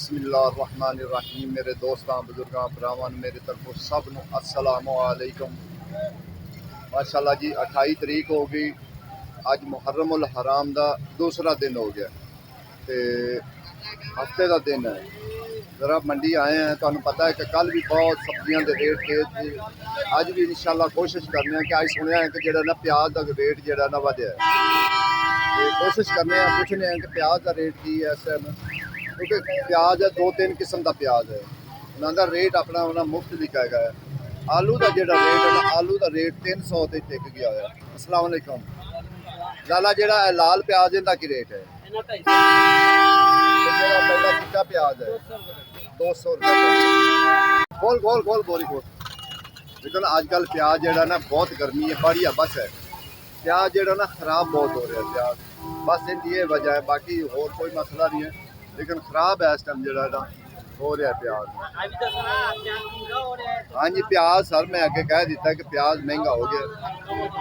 बिस्मिल्लाहिर्रहमानिर्रहीम। मेरे दोस्तां बुजुर्गां भरावां मेरे तरफों सब नूं अस्सलामु अलैकुम। माशाअल्लाह जी 28 तरीक हो गई, अज मुहर्रमुल हराम का दूसरा दिन हो गया तो हफ्ते का दिन है। जरा मंडी आए हैं, तो पता है कि कल भी बहुत सब्जियों के रेट तेज थे। अज भी इंशाल्लाह कोशिश करने हैं कि अज सुनिया है कि जो ना प्याज का रेट जो ना वधया है, तो कोशिश करने हैं पूछने हैं कि प्याज का रेट की है इस टाइम, क्योंकि प्याज है 2-3 किस्म का प्याज है, उन्होंने रेट अपना उन्हें मुफ्त लिखा गया है। आलू का जो रेट है ना, आलू का रेट 300 से टिक गया है। अस्सलाम वालेकुम लाला, जो लाल प्याज इनका की रेट है? पहला चिट्टा प्याज है 200 रुपये। खोल खोल खोल बोरी खोल। लेकिन अजकल प्याज जो ना बहुत गर्मी है, बढ़िया बस है प्याज जो ना खराब बहुत हो रहा है प्याज, बस इनकी ये वजह है, बाकी और कोई मसला नहीं है, लेकिन खराब है इस टाइम जो ना हो रहा है प्याज। हाँ जी प्याज सर मैं अगे कह दिता है कि प्याज महंगा हो गया।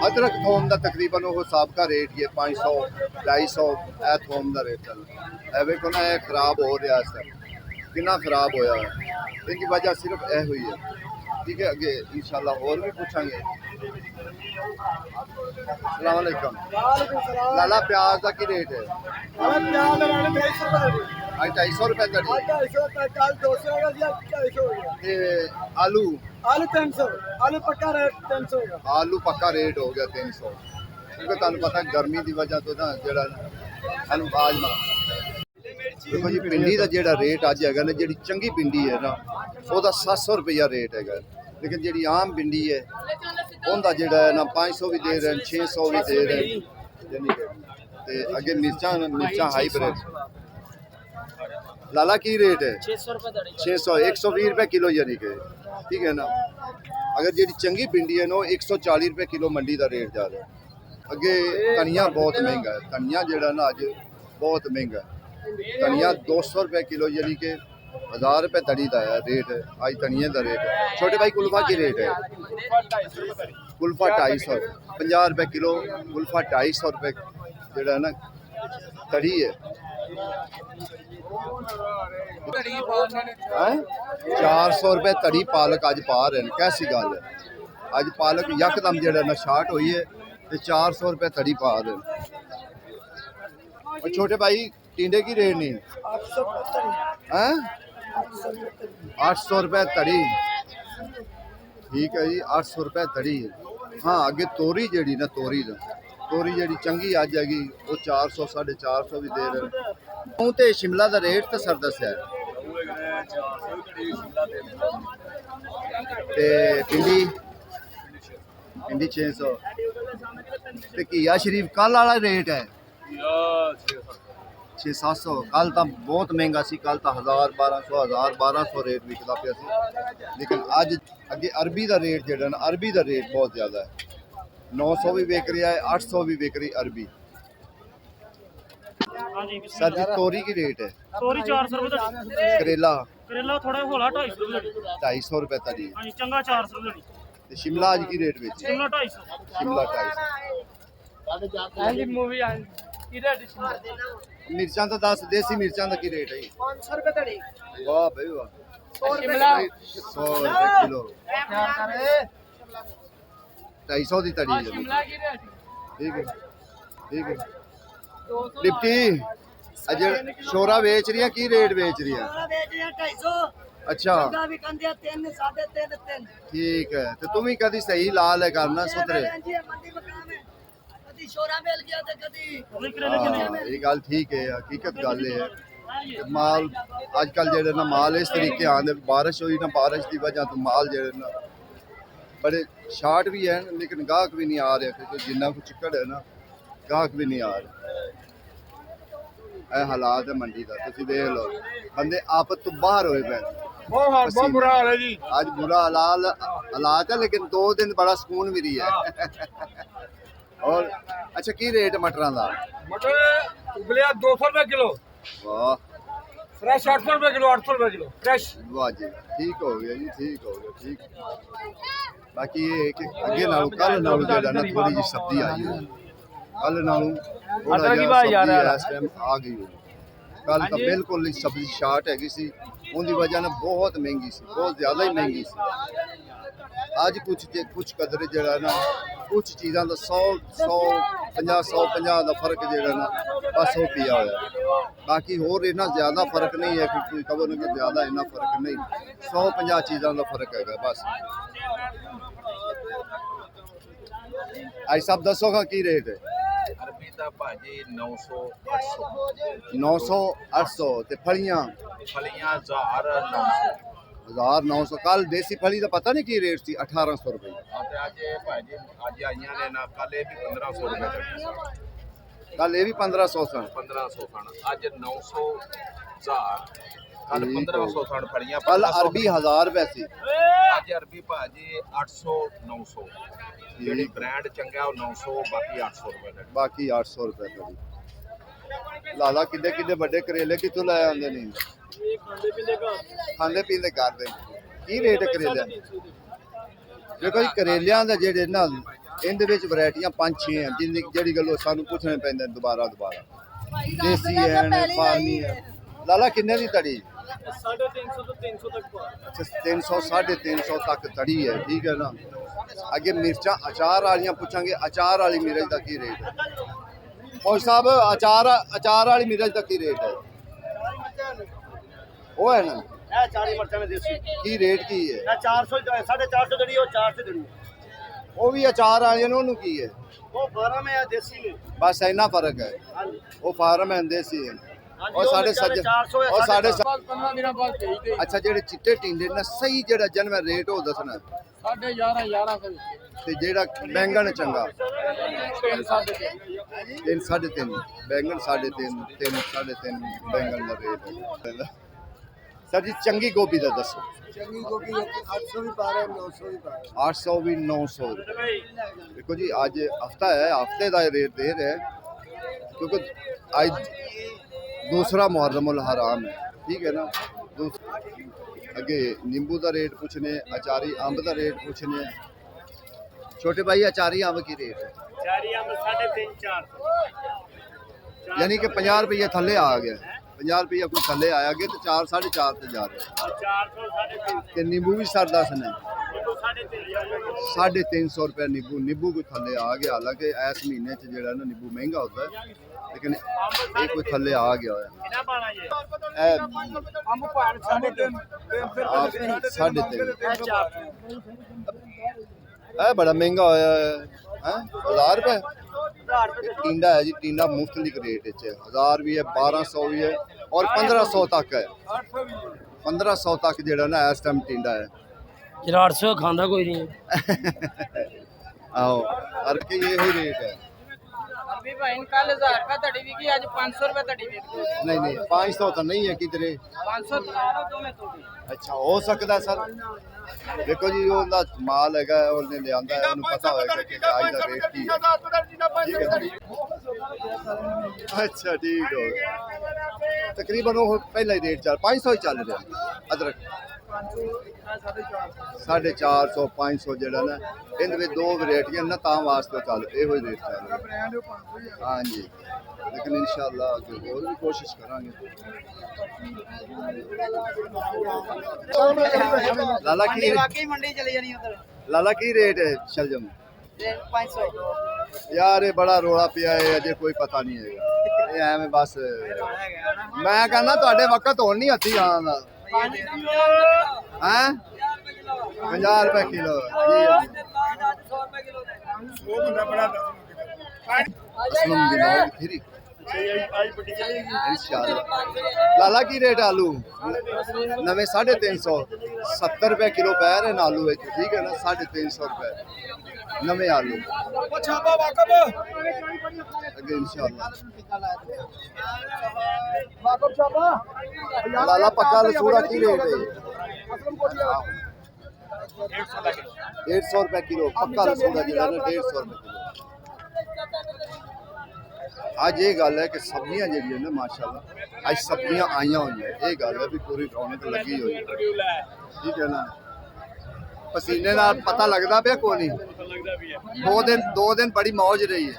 अदरक थोम का तकरीबन वो सबका रेट ही है 500-250 ए थोम का रेट चल है। वेखो ना ये खराब हो रहा है इस टाइम, कितना खराब होया है, इनकी वजह सिर्फ यह हुई है। ठीक है, अगे इंशाल्लाह और भी पूछांगे। अस्सलाम वालेकुम लाला, प्याज का की रेट है? आज 250 रुपये आलू आलू 300, आलू पक्का रेट 300 होगा। आलू पक्का रेट हो गया 300, क्योंकि तुम पता गर्मी की वजह तो ना जरा देखो जी भिंडी का जो रेट अज है ना, जी चंगी भिंडी है ना वह 700 रुपया रेट है, लेकिन जी आम भिंडी है उनका जो है ना 500 भी दे रहे हैं, 600 भी दे रहे हैं। अगे मिर्चा हाईब्रिड लाला की रेट है? 600 120 रुपये किलो यानी कि ठीक है ना। अगर जी चंगी भिंडी है ना 140 रुपये किलो मंडी का रेट जा रहा है। अगे धनिया बहुत महंगा है, धनिया जो ना अज बहुत महंगा है, धनिया 200 रुपये किलो यानी कि 1000 रुपये तड़ी का है रेट है आज धनिया का रेट है। छोटे भाई कुल्फा की रेट है? कुल्फा 250 50 रुपये किलो कुल्फा 250 रुपये जो है ना तड़ी है। 400 रुपये तड़ी पालक अज पा रहे हैं, कैसी गल है। अज पालक यकदम जो ना शार्ट हुई है तो 400 रुपये तड़ी पा रहे हैं। और छोटे भाई टिंडे की रेट नहीं है? 800 रुपये तड़ी, ठीक है जी 800 रुपये तड़ी। हाँ अगे तोरी जी ना तोरी जी चंगी अज हैगी वो 400 450 भी दे रहे। हूँ तो शिमला का रेट तो सर दसिया है, भिंडी 600 ते घिया शरीफ कल वाला रेट है 600-700। कल तो बहुत महंगा सी, कल तो 1000-1200 रेट बिकता पाया सी, लेकिन अज अगे अरबी का रेट जो ना अरबी का रेट बहुत ज़्यादा है, 900 भी बिक रहा है, 800 भी बिक रही अरबी। सर जी तोरी की रेट है? तोरी 400 रुपए। करेला थोड़ा होला 250 रुपये तरी। चंगा 400 रुपए। शिमला अज की रेट में? शिमला 250। शिमला 250। मिर्चा तो 10 देसी मिर्चा का की रेट है? 500 रुपए तड़ी। वाह भाई वाह। 100 रुपये किलो 250 की तड़ी है। ठीक है ठीक है। डिप्टी अज शोरा बेच रही है, की रेट बेच रही है? 250। अच्छा ठीक है, तो तुम ही कभी सही लाल है करना सुथरे। ये गल ठीक है, हकीकत गल है माल अजकल जो ना माल इस तरीके आते, बारिश हुई ना बारिश की वजह तो माल जो ना बड़े शार्ट भी हैं, लेकिन गाहक भी नहीं आ रहे, क्योंकि जिन्ना कुछ चिकड़ है ना गाहक भी नहीं आ रहे। यह हालात है मंडी का, तुम देख लो बंदे आपस तो बाहर होए पे। बहुत बुरा हाल है जी, आज बुरा हालात है, लेकिन 2 दिन बड़ा सुकून भी रही है। और अच्छा की रेट मटरा का? मटर उबलिया 200 रुपए किलो, वाह फ्रेश 800 रुपए किलो, 800 रुपए किलो फ्रेश। वाह जी ठीक हो गया जी, ठीक हो गया ठीक। बाकी ये कि अगे नालों कल नालों जो ना थोड़ी जी सब्जी आई है, कल नालों थोड़ा जिहा सब्जी इस टाइम आ गई है। ਕੱਲ ਤਾਂ ਬਿਲਕੁਲ ਹੀ ਸਬਜ਼ੀ ਸ਼ਾਰਟ ਹੈਗੀ ਸੀ, ਉਹਦੀ ਵਜ੍ਹਾ ਨਾਲ ਬਹੁਤ ਮਹਿੰਗੀ ਸੀ, ਬਹੁਤ ਜ਼ਿਆਦਾ ਹੀ ਮਹਿੰਗੀ ਸੀ। ਅੱਜ ਕੁਛ ਕਦਰ ਜਿਹੜਾ ਨਾ, ਕੁਛ ਚੀਜ਼ਾਂ ਦਾ 150 ਦਾ ਫਰਕ ਜਿਹੜਾ ਨਾ ਬਸ ਉਹ ਪਿਆ ਹੋਇਆ। ਬਾਕੀ ਹੋਰ ਇੰਨਾ ਜ਼ਿਆਦਾ ਫਰਕ ਨਹੀਂ ਹੈ ਕਿ ਕੋਈ ਕਹੋ ਨਾ ਕਿ ਜ਼ਿਆਦਾ ਇੰਨਾ ਫਰਕ ਨਹੀਂ, 150 ਚੀਜ਼ਾਂ ਦਾ ਫਰਕ ਹੈਗਾ ਬਸ। ਅੱਜ ਸਭ ਦੱਸੋਗਾ ਕੀ ਰੇਟ ਹੈ? अरबी का भाजी 900 800 900 800 ਤੇ ਫਲੀਆਂ फलियां 1000 900 1900। ਕੱਲ ਦੇਸੀ ਫਲੀ ਦਾ ਪਤਾ ਨਹੀਂ ਕੀ ਰੇਟ ਸੀ, 1800 ਰੁਪਏ। ਤੇ ਅੱਜ ਇਹ ਭਾਜੀ ਅੱਜ ਆਈਆਂ ਨੇ ਨਾ, ਕੱਲ ਇਹ ਵੀ 1500 ਰੁਪਏ ਕੱਲ ਇਹ ਵੀ 1500 ਸਨ। 1500 ਸਨ, ਅੱਜ 900 1000 ਕੱਲ ਠੀਕ 1500 ਸਨ ਫਲੀਆਂ। ਕੱਲ 1500 ਅਰਬੀ 1000 ਰੁਪਏ ਸੀ। ਅੱਜ ਅਰਬੀ ਭਾਜੀ 800 900 ਜਿਹੜੀ ਬ੍ਰਾਂਡ ਚੰਗਾ ਉਹ 900, ਬਾਕੀ 800 ਰੁਪਏ ਦਾ। ਬਾਕੀ 800 ਰੁਪਏ ਕਰੀ। ਲਾਲਾ ਕਿੱਡੇ ਕਿੱਡੇ ਵੱਡੇ ਕਰੇਲੇ ਕਿੱਥੋਂ ਲੈ ਆਉਂਦੇ ਨੇ? ਖਾਂਦੇ ਪੀਂਦੇ ਕਰਦੇ। ਕੀ ਰੇਟ ਹੈ ਕਰੇਲਿਆਂ ਦਾ? ਦੇਖੋ ਜੀ ਕਰੇਲਿਆਂ ਦਾ ਜਿਹੜੇ ਨਾ ਇਹਦੇ ਵਿੱਚ ਵੈਰਾਈਟੀਆਂ 5-6 ਹੈ, ਜਿਹੜੀ ਗੱਲੋਂ ਸਾਨੂੰ ਪੁੱਛਣੇ ਪੈਂਦੇ ਨੇ ਦੁਬਾਰਾ। ਦੇਸੀ ਹੈ, ਫਾਰਮੀ ਹੈ। ਲਾਲਾ ਕਿੰਨੇ ਦੀ ਤੜੀ? 350 ਤੋਂ 300 ਤੱਕ ਪਾ। ਅੱਛਾ 300 350 ਤੱਕ ਤੜੀ ਹੈ, ਠੀਕ ਹੈ ਨਾ। ਅੱਗੇ ਮਿਰਚਾਂ ਅਚਾਰ ਵਾਲੀਆਂ ਪੁੱਛਾਂਗੇ, ਅਚਾਰ ਵਾਲੀ ਮਿਰਚ ਦਾ ਕੀ ਰੇਟ ਹੈ? ਫੌਜ ਸਾਹਿਬ ਅਚਾਰ ਵਾਲੀ ਮਿਰਚ ਦਾ ਕੀ ਰੇਟ ਹੈ? ਉਹ ਹੈ ਨਾ, ਇਹ 40 ਮਿਰਚਾਂ ਦੇ ਦੇਸੀ। ਕੀ ਰੇਟ ਕੀ ਹੈ? ਇਹ 400 450 ਦੇਣੀ, ਉਹ 400 ਦੇਣੀ। ਉਹ ਵੀ ਅਚਾਰ ਵਾਲੀਆਂ ਨੇ, ਉਹਨੂੰ ਕੀ ਹੈ? ਉਹ 12 में देसी में। ਬਸ ਇੰਨਾ ਫਰਕ ਹੈ। ਉਹ ਫਾਰਮ ਹੈ ਦੇਸੀ ਹੈ। ਉਹ ਸਾਡੇ ਸੱਜਣ ਉਹ ਸਾਡੇ 15 ਦਿਨਾਂ ਬਾਅਦ ਭੇਜਦੇ। ਅੱਛਾ ਜਿਹੜੇ ਚਿੱਟੇ ਟਿੰਡੇ ਨਾ, ਸਹੀ ਜਿਹੜਾ ਜਨਮ ਰੇਟ ਉਹ ਦੱਸਣਾ। 11.5 ਤੇ ਜਿਹੜਾ ਬੈਂਗਣ ਚੰਗਾ 3.5 3.5 ਬੈਂਗਣ 3.5 3.5 ਬੈਂਗਣ ਦਾ ਰੇਟ ਹੈ। ਸਰ ਜੀ ਚੰਗੀ ਗੋਭੀ ਦਾ ਦੱਸੋ। ਚੰਗੀ ਗੋਭੀ 800 ਵੀ ਪਾ ਰਹੇ, 900 ਵੀ ਪਾ ਰਹੇ। 800 ਵੀ 900। ਦੇਖੋ ਜੀ ਅੱਜ ਹਫਤਾ ਹੈ, ਹਫਤੇ ਦਾ ਰੇਟ ਦੇ ਰਹੇ ਕਿਉਂਕਿ ਅੱਜ दूसरा मुहर्रमुल हराम है, ठीक है ना। अगे नींबू का रेट पूछने, अचारी अंब का रेट पूछने। छोटे भाई अचारी अंब की रेट है? चारी अंब 3.5 4। यानी कि 50 रुपये थले आ गया, 50 रुपये कोई थले आया गया तो 4 4.5 ते जा रहे। 400 350। ते नींबू भी 10.5 ने, 350 रुपये नींबू कोई थले आ गया। हालांकि इस महीने च जेड़ा ना नींबू महंगा होता है, लेकिन ये कोई थले आ गया है। कितना पाना ये? अंब पान 3.5 ਇਹ ਬੜਾ ਮਹਿੰਗਾ ਹੋਇਆ ਹੈ। 1000 ਰੁਪਏ ਟਿੰਡਾ ਹੈ ਜੀ, ਟਿੰਡਾ ਮੁਖਤਲਿਫ ਰੇਟ ਵਿੱਚ ਹੈ। 1000 ਵੀ ਹੈ, 1200 ਵੀ ਹੈ ਔਰ 1500 ਤੱਕ ਹੈ। 1500 ਤੱਕ ਜਿਹੜਾ ਨਾ ਇਸ ਟਾਈਮ ਟਿੰਡਾ ਹੈ। ਜਿਹੜਾ 800 ਖਾਂਦਾ ਕੋਈ ਨਹੀਂ। ਆਓ ਹਰ ਕੇ ਇਹੀ ਰੇਟ ਹੈ। अभी भाई कल 1000 रुपए तड़ी बिकी, आज 500 रुपए तड़ी बिकी। नहीं 500 तो नहीं है किधरे। 500 तो मैं तोड़ी। अच्छा हो सकता है सर। देखो जी ਉਹਦਾ ਮਾਲ ਹੈਗਾ, ਉਹਨੇ ਲਿਆਂਦਾ ਹੈ, ਉਹਨੂੰ ਪਤਾ ਹੋਏਗਾ ਕਿ ਅੱਜ ਦਾ ਰੇਟ ਕੀ ਹੈ। ਠੀਕ ਹੈ ਜੀ। ਅੱਛਾ ਠੀਕ ਹੋ ਗਿਆ। ਤਕਰੀਬਨ ਉਹ ਪਹਿਲਾ ਹੀ ਰੇਟ 500 ਹੀ ਚੱਲ ਰਿਹਾ ਅਦਰਕ। 450 500 ਜਿਹੜਾ ਨਾ ਇਹਦੇ ਵਿੱਚ ਦੋ ਵੈਰਾਈਟੀਆਂ ਨਾ, ਤਾਂ ਵਾਸਤੇ ਚੱਲ ਇਹੋ ਹੀ ਰੇਟ ਚੱਲ ਰਿਹਾ। ਹਾਂਜੀ लेकिन इंशाअल्लाह अगे और भी कोशिश करांगे। लाला की वाकई मंडी चली जानी उधर। लाला की रेट है शलजम? 500। यार ये बड़ा रोड़ा पिया है, अजे कोई पता नहीं है। ये एवें बस मैं कहना ਤੁਹਾਡੇ ਵਕਤ ਹੋਣ ਨਹੀਂ ਹੱਥੀ ਆਉਣ ਦਾ। हैं 50 रुपए किलो लाला की रेट आलू नवे 350 70 रुपए किलो पै रहे हैं आलू। ठीक है ना, 350 रुपए नवे आलू अगे इंशाअल्लाह। लाला पक्का लसूड़ा की रेट है? 150 रुपए किलो पक्का लसूड़ा जो है ना, 150 रुपए किलो। ਅੱਜ ਇਹ ਗੱਲ ਹੈ ਕਿ ਸਬਜ਼ੀਆਂ ਜਿਹੜੀਆਂ ਨੇ ਮਾਸ਼ਾਅੱਲਾ ਅੱਜ ਸਬਜ਼ੀਆਂ ਆਈਆਂ ਹੋਈਆਂ, ਇਹ ਗੱਲ ਹੈ ਵੀ ਪੂਰੀ ਰੌਣਕ ਲੱਗੀ ਹੋਈ ਹੈ। ਠੀਕ ਹੈ ਨਾ, ਪਸੀਨੇ ਨਾਲ ਪਤਾ ਲੱਗਦਾ ਪਿਆ ਕੋਈ ਨਹੀਂ। 2 ਦਿਨ ਬੜੀ ਮੌਜ ਰਹੀ ਹੈ,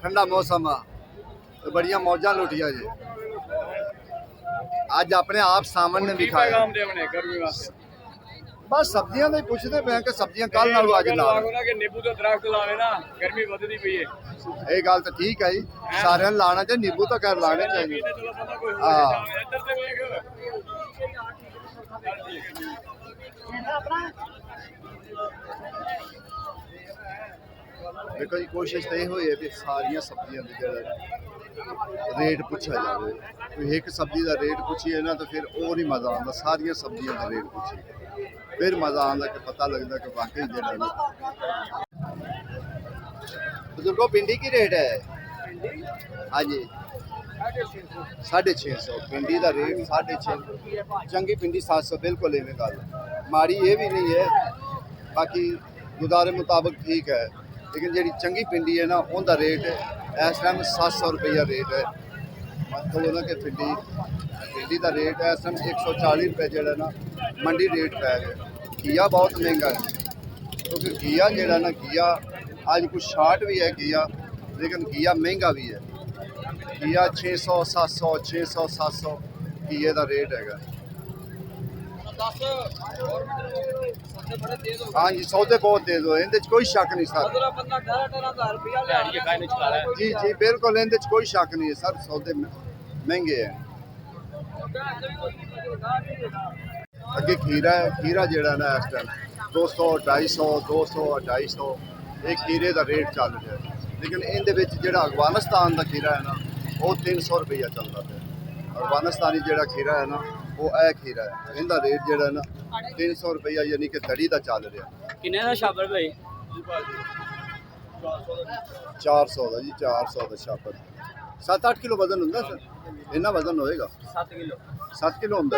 ਠੰਡਾ ਮੌਸਮ ਆ ਤੇ ਬੜੀਆਂ ਮੌਜਾਂ ਲੁੱਟੀਆਂ ਜੇ। ਅੱਜ ਆਪਣੇ ਆਪ ਸਾਹਮਣੇ ਦਿਖਾਇਆ ਪੈਗਾਮ ਦੇਵਣੇ ਗਰਮੀ ਵਾਸਤੇ ਬਸ ਸਬਜ਼ੀਆਂ ਦਾ ਹੀ ਪੁੱਛਦੇ ਪਏ ਆ ਕਿ ਸਬਜ਼ੀਆਂ ਕੱਲ ਨਾਲੋਂ ਅੱਜ ਨਾਲ ਲਾਗੋ ਨਾ ਕਿ ਨਿੰਬੂ ਦਾ ਦਰਖਤ ਲਾਵੇ ਨਾ ਗਰਮੀ ਵੱਧਦੀ ਪਈ ਹੈ ਇਹ ਗੱਲ ਤਾਂ ਠੀਕ ਹੈ ਜੀ ਸਾਰਿਆਂ ਨੂੰ ਲਾਣਾ ਚਾਹੀਦਾ ਨਿੰਬੂ ਤਾਂ ਕਰ ਲਾਣੇ ਚਾਹੀਦੇ ਚਲੋ ਬੰਦਾ ਕੋਈ ਹੋਰ ਹਾਂ। ਜਾਵੇ ਇੱਧਰ ਤੇ ਵੇਖ ਦੇਖੋ ਜੀ ਕੋਸ਼ਿਸ਼ ਤਾਂ ਇਹ ਹੋਈ ਹੈ ਕਿ ਸਾਰੀਆਂ ਸਬਜ਼ੀਆਂ ਦੇ ਜਿਹੜਾ ਰੇਟ ਪੁੱਛਿਆ ਜਾਵੇ ਕੋਈ ਇੱਕ ਸਬਜ਼ੀ ਦਾ ਰੇਟ ਪੁੱਛੀਏ ਨਾ ਤਾਂ ਫਿਰ ਉਹ ਨਹੀਂ ਮਜ਼ਾ ਆਉਂਦਾ ਸਾਰੀਆਂ ਸਬਜ਼ੀਆਂ ਦਾ ਰੇਟ ਪੁੱਛੀਏ ਫਿਰ ਮਜ਼ਾ ਆਉਂਦਾ ਕਿ ਪਤਾ ਲੱਗਦਾ ਕਿ ਵਾਕਈ ਜਿਹੜਾ ਨਾ ਬਜ਼ੁਰਗੋ भिंडी की रेट है हाँ जी 650 भिंडी का रेट 650 चंगी भिंडी 700 बिल्कुल इवें गल माड़ी ये भी नहीं है बाकी गुजारे मुताबिक ठीक है लेकिन जी चंगी भिंडी है ना उनका रेट इस टाइम 700 रुपया रेट है मतलब ना कि भिंडी का रेट है इस टाइम 140 रुपये जो ना मंडी रेट पै गया घिया बहुत महंगा है क्योंकि घिया जो ना घिया आज कुछ शार्ट भी है घिया लेकिन घिया महंगा भी है घिया 600 700 600 700 घिए का रेट है हाँ जी सौदे बहुत तेज हो इनके कोई शक नहीं सर ਬੰਦਾ 18-18000 ਰੁਪਇਆ ਲੈ जी जी बिल्कुल इनके कोई शक नहीं है सर सौदे महंगे हैं अगे खीरा है खीरा जेड़ा ना इस टाइम 200 250 200 250 ਇਹ ਖੀਰੇ ਦਾ ਰੇਟ ਚੱਲ ਰਿਹਾ ਲੇਕਿਨ ਇਹਦੇ ਵਿੱਚ ਜਿਹੜਾ ਅਫਗਾਨਿਸਤਾਨ ਦਾ ਖੀਰਾ ਹੈ ਨਾ ਉਹ 300 ਰੁਪਈਆ ਚੱਲਦਾ ਪਿਆ ਅਫਗਾਨਿਸਤਾਨੀ ਜਿਹੜਾ ਖੀਰਾ ਹੈ ਨਾ ਉਹ ਇਹ ਖੀਰਾ ਹੈ ਇਹਦਾ ਰੇਟ ਜਿਹੜਾ ਨਾ 300 ਰੁਪਈਆ ਯਾਨੀ ਕਿ ਤੜੀ ਦਾ ਚੱਲ ਰਿਹਾ ਕਿੰਨੇ ਦਾ ਛਾਪਰ ਭਾਈ 400 ਦਾ ਜੀ 400 ਦਾ ਛਾਪਰ 7-8 ਕਿਲੋ ਵਜ਼ਨ ਹੁੰਦਾ ਸਰ ਇੰਨਾ ਵਜ਼ਨ ਹੋਏਗਾ 7 ਕਿਲੋ 7 ਕਿਲੋ ਹੁੰਦਾ